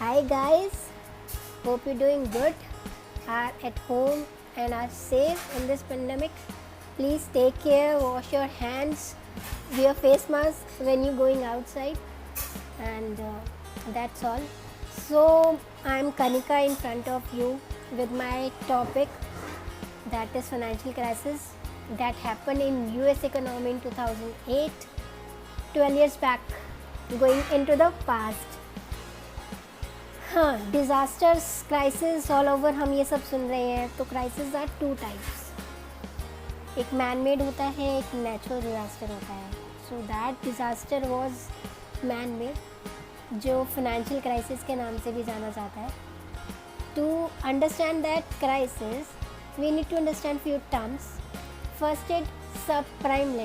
Hi guys, hope you're doing good, are at home and are safe in this pandemic. Please take care, wash your hands, wear face mask when you're going outside, and that's all. So, I'm Kanika in front of you with my topic, that is financial crisis that happened in US economy in 2008, 12 years back, going into the past. हाँ, disasters crisis all over हम ये सब सुन रहे हैं. तो crisis are two types, एक man made होता है, एक नेचुरल डिज़ास्टर होता है. So that disaster was man made, जो फाइनेंशियल क्राइसिस के नाम से भी जाना जाता है. To understand that crisis we need to understand few terms. First is subprime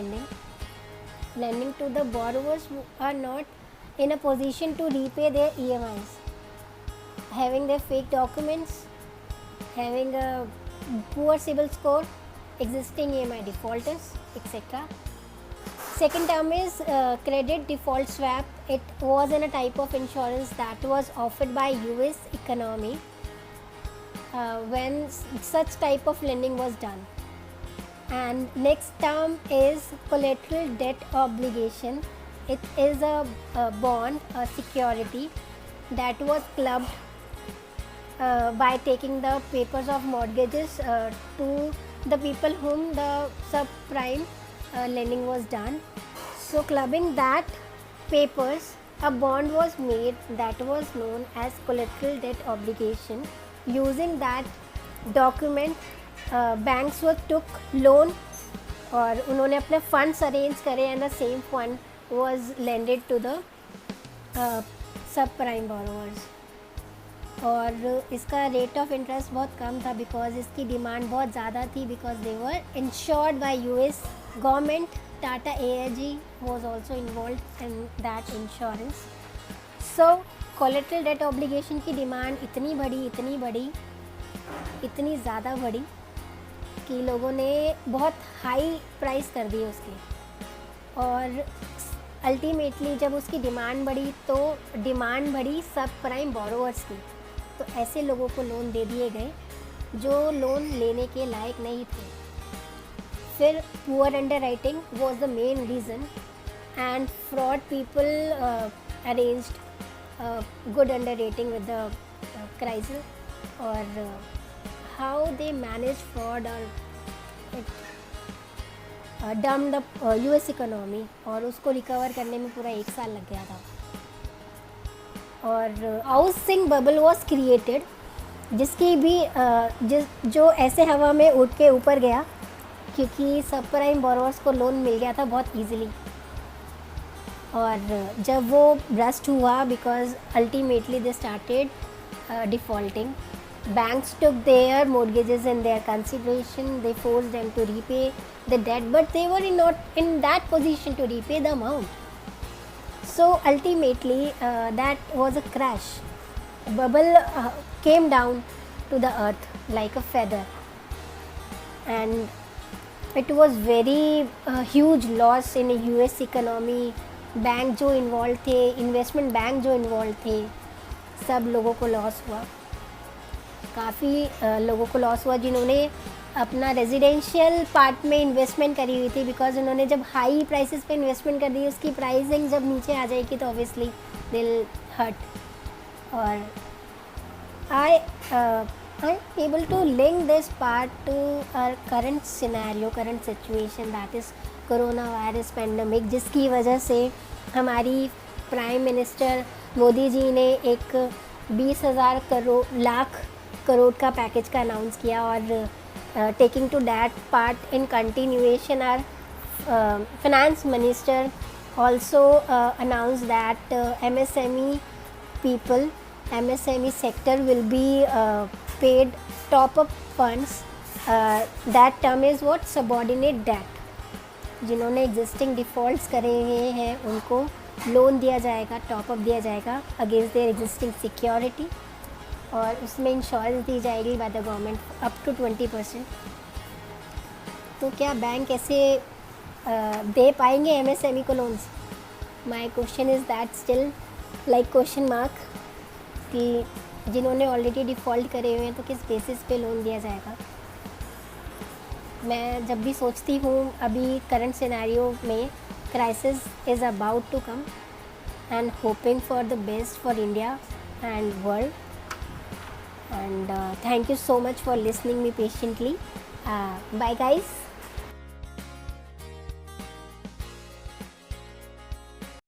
lending to the borrowers who are not in a position to repay their EMIs, having their fake documents, having a poor CIBIL score, existing EMI defaulters, etc. Second term is credit default swap. It was in a type of insurance that was offered by US economy when such type of lending was done. And next term is collateral debt obligation. It is a bond, a security that was clubbed by taking the papers of mortgages to the people whom the subprime lending was done. So clubbing that papers, a bond was made that was known as collateral debt obligation. Using that document, banks वो took loan और उन्होंने अपने funds arrange करे and the same fund was lended to the subprime borrowers. और इसका rate of interest बहुत कम था because इसकी डिमांड बहुत ज़्यादा थी, because they were insured bye US government. Tata AIG was also involved in that insurance. So collateral debt obligation की demand इतनी ज़्यादा बढ़ी कि लोगों ने बहुत हाई प्राइस कर दी उसकी. और अल्टीमेटली जब उसकी डिमांड बढ़ी तो डिमांड बढ़ी सब प्राइम बोरोवर्स की. तो ऐसे लोगों को लोन दे दिए गए जो लोन लेने के लायक नहीं थे. फिर poor under writing was the main reason and fraud people arranged good under rating with the crisis. और हाउ दे मैनेज फ्रॉड और डम्ड अप US इकोनॉमी, और उसको रिकवर करने में पूरा 1 साल लग गया था. और हाउसिंग बबल वॉज क्रिएटेड, जिसकी भी जो ऐसे हवा में उठ के ऊपर गया क्योंकि सब प्राइम बोरोवर्स को लोन मिल गया था बहुत इजीली. और जब वो ब्रस्ट हुआ because ultimately they started defaulting. Banks took their mortgages in their consideration. They forced them to repay the debt, but they were not in that position to repay the amount. So ultimately, that was a crash. Bubble came down to the earth like a feather, and it was very huge loss in a US economy. Bank जो involve थे, investment bank जो involve थे, सब लोगों को loss हुआ. काफ़ी लोगों को लॉस हुआ जिन्होंने अपना रेजिडेंशियल पार्ट में इन्वेस्टमेंट करी हुई थी, बिकॉज उन्होंने जब हाई प्राइसेस पे इन्वेस्टमेंट कर दी, उसकी प्राइसिंग जब नीचे आ जाएगी तो ऑब्वियसली दिल हर्ट. और I am able to link this part to our current scenario, current situation, that is corona virus pandemic, जिसकी वजह से हमारी प्राइम मिनिस्टर मोदी जी ने एक 20,000 लाख करोड़ का पैकेज का अनाउंस किया. और taking to that part in continuation our finance minister also announce that MSME sector will be paid top up funds. That term is what? Subordinate debt. जिन्होंने एग्जिस्टिंग डिफ़ॉल्ट्स करे हुए हैं उनको लोन दिया जाएगा, टॉप अप दिया जाएगा against their existing security, और उसमें इंश्योरेंस दी जाएगी by the government up to 20%. तो क्या बैंक ऐसे दे पाएंगे MSME को loans? My question is that still like question mark. कि जिन्होंने ऑलरेडी डिफ़ॉल्ट करे हुए हैं तो किस बेसिस पे लोन दिया जाएगा। मैं जब भी सोचती हूँ अभी करंट सिनेरियो में crisis is about to come and hoping for the best for India and world. And thank you so much for listening me patiently. Bye guys.